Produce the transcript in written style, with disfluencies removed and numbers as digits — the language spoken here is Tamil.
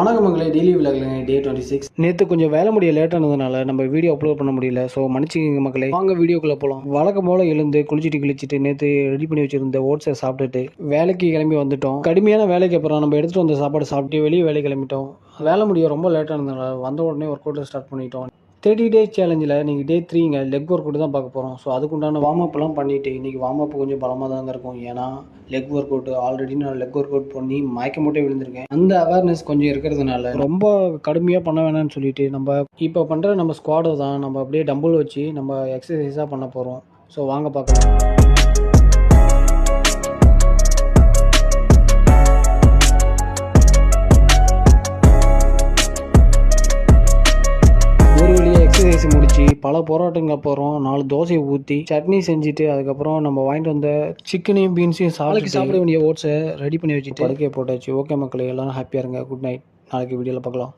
வணக்கம் மக்களை, டெய்லி விலாக்ல டே 26. நேற்று கொஞ்சம் வேலை முடிய லேட் ஆனதுனால நம்ம வீடியோ அப்லோட் பண்ண முடியல. ஸோ மன்னிச்சுக்கங்க மக்களே. வாங்க வீடியோக்குள்ளே போகலாம். வழக்கம் போல் எழுந்து குளிச்சுட்டு நேற்று ரெடி பண்ணி வச்சிருந்த ஓட்ஸை சாப்பிட்டுட்டு வேலைக்கு கிளம்பி வந்துட்டோம். கடுமையான வேலைக்கு அப்புறம் நம்ம எடுத்துகிட்டு வந்த சாப்பாடு சாப்பிட்டு வெளியே வேலை கிளம்பிட்டோம். வேலை முடிய ரொம்ப லேட் ஆனதுனால வந்த உடனே ஒர்க் அவுட்டை ஸ்டார்ட் பண்ணிட்டோம். 30 டேஸ் சேலஞ்சில் நீங்கள் டே 3ங்க லெக் ஒர்க் அவுட் தான் பார்க்க போகிறோம். ஸோ அதுக்குண்டான வார்ம் அப்லாம் பண்ணிவிட்டு இன்றைக்கி வார்ம் அப் கொஞ்சம் பலமாக தாங்க இருக்கும். ஏன்னா லெக் ஒர்க் அவுட் ஆல்ரெடி நான் லெக் ஒர்க் அவுட் பண்ணி மயக்க மூட்டே விழுந்திருக்கேன். அந்த அவேர்னஸ் கொஞ்சம் இருக்கிறதுனால ரொம்ப கடுமையாக பண்ண வேணாம்னு சொல்லிட்டு நம்ம இப்போ பண்ணுற நம்ம ஸ்குவாடை தான் நம்ம அப்படியே டம்பிள் வச்சு நம்ம எக்ஸசைஸாக பண்ண போகிறோம். ஸோ வாங்க பார்க்கலாம். எக்ஸசைஸ் முடிச்சு பல போராட்டங்கள் அப்புறம் 4 தோசையை ஊற்றி சட்னி செஞ்சுட்டு அதுக்கப்புறம் நம்ம வாங்கிட்டு வந்த சிக்கனையும் பீன்ஸையும் சாப்பிட வேண்டிய ஓட்ஸை ரெடி பண்ணி வச்சுட்டு படுக்கையை போட்டாச்சு. ஓகே மக்களே, எல்லாரும் ஹாப்பியாக இருங்க. Good night. நாளைக்கு வீடியோவில் பார்க்கலாம்.